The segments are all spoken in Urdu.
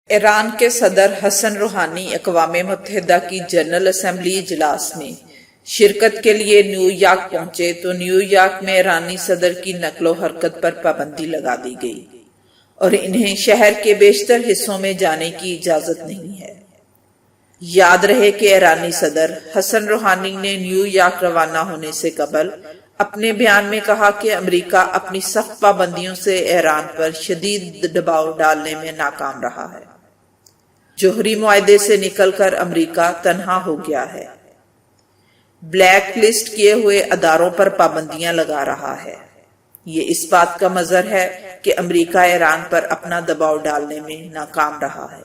ایران کے صدر حسن روحانی اقوام متحدہ کی جنرل اسمبلی اجلاس میں شرکت کے لیے نیو یارک پہنچے تو نیو یارک میں ایرانی صدر کی نقل و حرکت پر پابندی لگا دی گئی اور انہیں شہر کے بیشتر حصوں میں جانے کی اجازت نہیں ہے۔ یاد رہے کہ ایرانی صدر حسن روحانی نے نیو یارک روانہ ہونے سے قبل اپنے بیان میں کہا کہ امریکہ اپنی سخت پابندیوں سے ایران پر شدید دباؤ ڈالنے میں ناکام رہا ہے۔ جوہری معاہدے سے نکل کر امریکہ تنہا ہو گیا ہے، بلیک لسٹ کیے ہوئے اداروں پر پابندیاں لگا رہا ہے۔ یہ اس بات کا مظہر ہے کہ امریکہ ایران پر اپنا دباؤ ڈالنے میں ناکام رہا ہے۔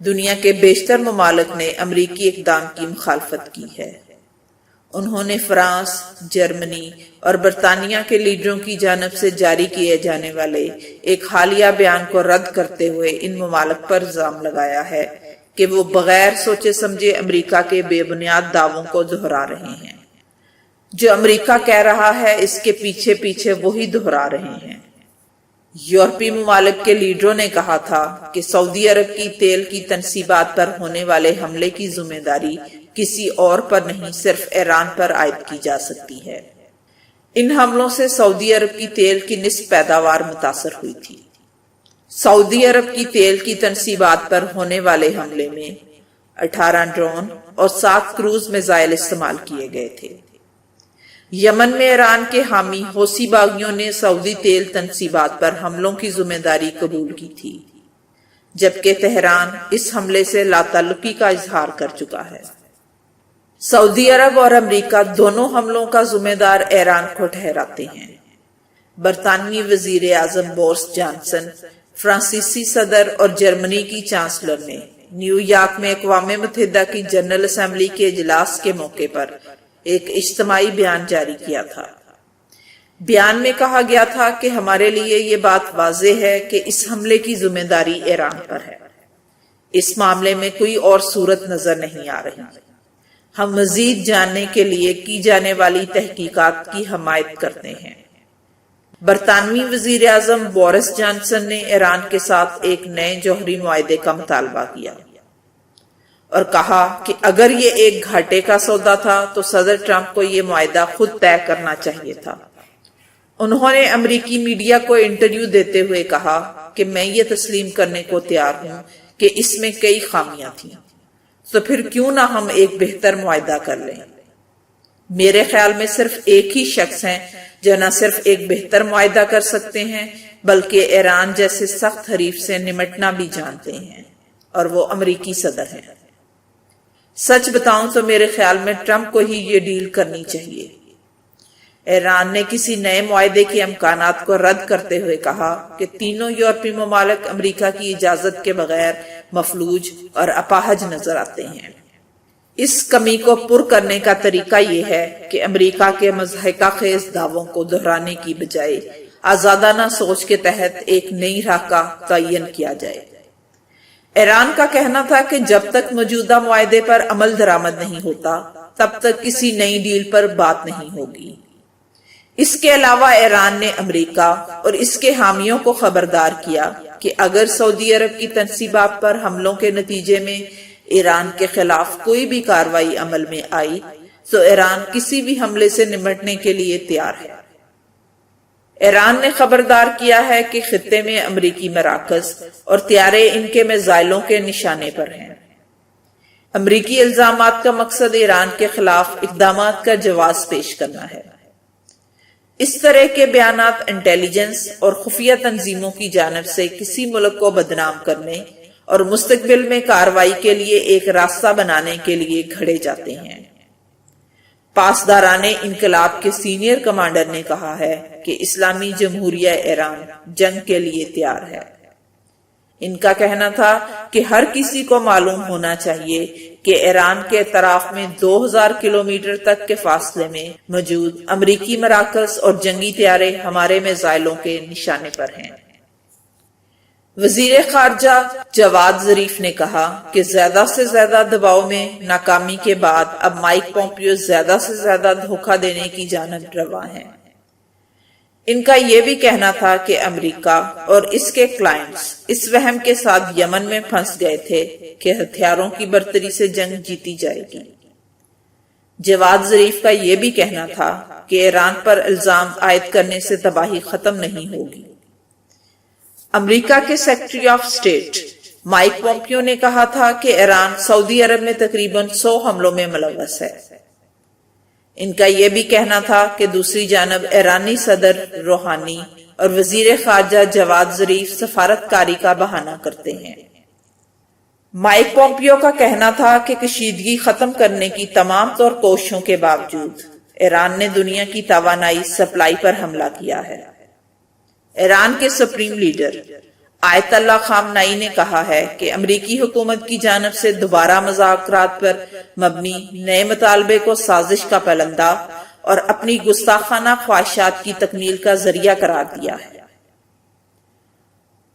دنیا کے بیشتر ممالک نے امریکی اقدام کی مخالفت کی ہے۔ انہوں نے فرانس، جرمنی اور برطانیہ کے لیڈروں کی جانب سے جاری کیے جانے والے ایک حالیہ بیان کو رد کرتے ہوئے ان ممالک پر الزام لگایا ہے کہ وہ بغیر سوچے سمجھے امریکہ کے بے بنیاد دعووں کو دہرا رہے ہیں۔ جو امریکہ کہہ رہا ہے اس کے پیچھے پیچھے وہی دہرا رہے ہیں۔ یورپی ممالک کے لیڈروں نے کہا تھا کہ سعودی عرب کی تیل کی تنصیبات پر ہونے والے حملے کی ذمہ داری کسی اور پر نہیں، صرف ایران پر عائد کی جا سکتی ہے۔ ان حملوں سے سعودی عرب کی تیل کی نصف پیداوار متاثر ہوئی تھی۔ سعودی عرب کی تیل کی تنصیبات پر ہونے والے حملے میں 18 ڈرون اور 7 کروز میزائل استعمال کیے گئے تھے۔ یمن میں ایران کے حامی حوثی باغیوں نے سعودی تیل تنصیبات پر حملوں کی ذمہ داری قبول کی تھی، جبکہ تہران اس حملے سے لا تعلقی کا اظہار کر چکا ہے۔ سعودی عرب اور امریکہ دونوں حملوں کا ذمہ دار ایران کو ٹھہراتے ہیں۔ برطانوی وزیر اعظم بورس جانسن، فرانسیسی صدر اور جرمنی کی چانسلر نے نیو یارک میں اقوام متحدہ کی جنرل اسمبلی کے اجلاس کے موقع پر ایک اجتماعی بیان جاری کیا تھا۔ بیان میں کہا گیا تھا کہ ہمارے لیے یہ بات واضح ہے کہ اس حملے کی ذمہ داری ایران پر ہے۔ اس معاملے میں کوئی اور صورت نظر نہیں آ رہی۔ ہم مزید جاننے کے لیے کی جانے والی تحقیقات کی حمایت کرتے ہیں۔ برطانوی وزیر اعظم بورس جانسن نے ایران کے ساتھ ایک نئے جوہری معاہدے کا مطالبہ کیا اور کہا کہ اگر یہ ایک گھاٹے کا سودا تھا تو صدر ٹرمپ کو یہ معاہدہ خود طے کرنا چاہیے تھا۔ انہوں نے امریکی میڈیا کو انٹرویو دیتے ہوئے کہا کہ میں یہ تسلیم کرنے کو تیار ہوں کہ اس میں کئی خامیاں تھیں، تو پھر کیوں نہ ہم ایک بہتر معاہدہ کر لیں۔ میرے خیال میں صرف ایک ہی شخص ہیں جو نہ صرف ایک بہتر معاہدہ کر سکتے ہیں بلکہ ایران جیسے سخت حریف سے نمٹنا بھی جانتے ہیں، اور وہ امریکی صدر ہیں۔ سچ بتاؤں تو میرے خیال میں ٹرمپ کو ہی یہ ڈیل کرنی چاہیے۔ ایران نے کسی نئے معاہدے کے امکانات کو رد کرتے ہوئے کہا کہ تینوں یورپی ممالک امریکہ کی اجازت کے بغیر مفلوج اور اپاہج نظر آتے ہیں۔ اس کمی کو پر کرنے کا طریقہ یہ ہے کہ امریکہ کے مضحکہ خیز دعووں کو دہرانے کی بجائے آزادانہ سوچ کے تحت ایک نئی راہ کا تعین کیا جائے۔ ایران کا کہنا تھا کہ جب تک موجودہ معاہدے پر عمل درآمد نہیں ہوتا تب تک کسی نئی ڈیل پر بات نہیں ہوگی۔ اس کے علاوہ ایران نے امریکہ اور اس کے حامیوں کو خبردار کیا کہ اگر سعودی عرب کی تنصیبات پر حملوں کے نتیجے میں ایران کے خلاف کوئی بھی کارروائی عمل میں آئی تو ایران کسی بھی حملے سے نمٹنے کے لیے تیار ہے۔ ایران نے خبردار کیا ہے کہ خطے میں امریکی مراکز اور طیارے ان کے میزائلوں کے نشانے پر ہیں۔ امریکی الزامات کا مقصد ایران کے خلاف اقدامات کا جواز پیش کرنا ہے۔ اس طرح کے بیانات انٹیلیجنس اور خفیہ تنظیموں کی جانب سے کسی ملک کو بدنام کرنے اور مستقبل میں کارروائی کے لیے ایک راستہ بنانے کے لیے گھڑے جاتے ہیں۔ پاسداران انقلاب کے سینئر کمانڈر نے کہا ہے کہ اسلامی جمہوریہ ایران جنگ کے لیے تیار ہے۔ ان کا کہنا تھا کہ ہر کسی کو معلوم ہونا چاہیے کہ ایران کے اطراف میں 2000 کلومیٹر تک کے فاصلے میں موجود امریکی مراکز اور جنگی طیارے ہمارے میزائلوں کے نشانے پر ہیں۔ وزیر خارجہ جواد ظریف نے کہا کہ زیادہ سے زیادہ دباؤ میں ناکامی کے بعد اب مائک پومپیو زیادہ سے زیادہ دھوکہ دینے کی جانب رواں ہیں۔ ان کا یہ بھی کہنا تھا کہ امریکہ اور اس کے کلائنٹس اس وہم کے ساتھ یمن میں پھنس گئے تھے کہ ہتھیاروں کی برتری سے جنگ جیتی جائے گی۔ جواد ظریف کا یہ بھی کہنا تھا کہ ایران پر الزام عائد کرنے سے تباہی ختم نہیں ہوگی۔ امریکہ کے secretary of state mic Pompeo نے کہا تھا کہ ایران سعودی عرب میں تقریباً 100 حملوں میں ملوث ہے۔ ان کا یہ بھی کہنا تھا کہ دوسری جانب ایرانی صدر روحانی اور وزیر خارجہ جواد ظریف سفارتکاری کا بہانہ کرتے ہیں۔ مائک پومپیو کا کہنا تھا کہ کشیدگی ختم کرنے کی تمام طور کوششوں کے باوجود ایران نے دنیا کی توانائی سپلائی پر حملہ کیا ہے۔ ایران کے سپریم لیڈر آیت اللہ خامنائی نے کہا ہے کہ امریکی حکومت کی جانب سے دوبارہ مذاکرات پر مبنی نئے مطالبے کو سازش کا پلندہ اور اپنی گستاخانہ خواہشات کی تکمیل کا ذریعہ قرار دیا ہے۔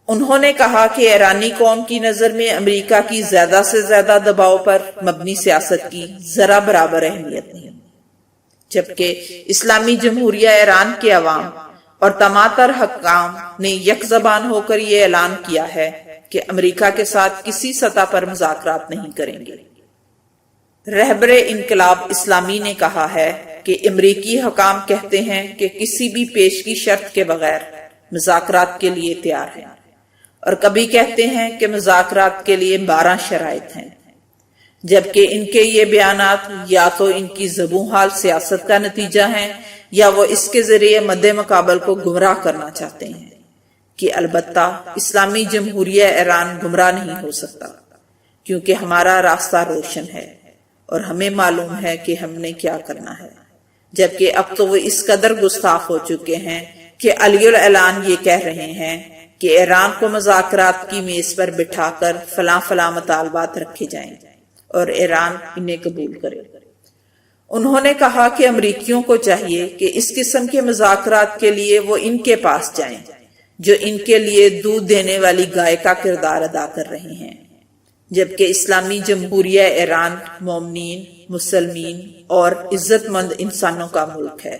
انہوں نے کہا کہ ایرانی قوم کی نظر میں امریکہ کی زیادہ سے زیادہ دباؤ پر مبنی سیاست کی ذرا برابر اہمیت نہیں، جبکہ اسلامی جمہوریہ ایران کے عوام اور تماتر حکام نے یک زبان ہو کر یہ اعلان کیا ہے کہ امریکہ کے ساتھ کسی سطح پر مذاکرات نہیں کریں گے۔ رہبر انقلاب اسلامی نے کہا ہے کہ امریکی حکام کہتے ہیں کہ کسی بھی پیشگی شرط کے بغیر مذاکرات کے لیے تیار ہیں، اور کبھی کہتے ہیں کہ مذاکرات کے لیے 12 شرائط ہیں، جبکہ ان کے یہ بیانات یا تو ان کی زبوں حال سیاست کا نتیجہ ہیں یا وہ اس کے ذریعے مد مقابل کو گمراہ کرنا چاہتے ہیں کہ البتہ اسلامی جمہوریہ ایران گمراہ نہیں ہو سکتا، کیونکہ ہمارا راستہ روشن ہے اور ہمیں معلوم ہے کہ ہم نے کیا کرنا ہے، جبکہ اب تو وہ اس قدر گستاخ ہو چکے ہیں کہ علی الاعلان یہ کہہ رہے ہیں کہ ایران کو مذاکرات کی میز پر بٹھا کر فلاں فلاں مطالبات رکھے جائیں اور ایران انہیں قبول کرے۔ انہوں نے کہا کہ امریکیوں کو چاہیے کہ اس قسم کے مذاکرات کے لیے وہ ان کے پاس جائیں جو ان کے لیے دودھ دینے والی گائے کا کردار ادا کر رہے ہیں، جبکہ اسلامی جمہوریہ ایران مومنین، مسلمین اور عزت مند انسانوں کا ملک ہے۔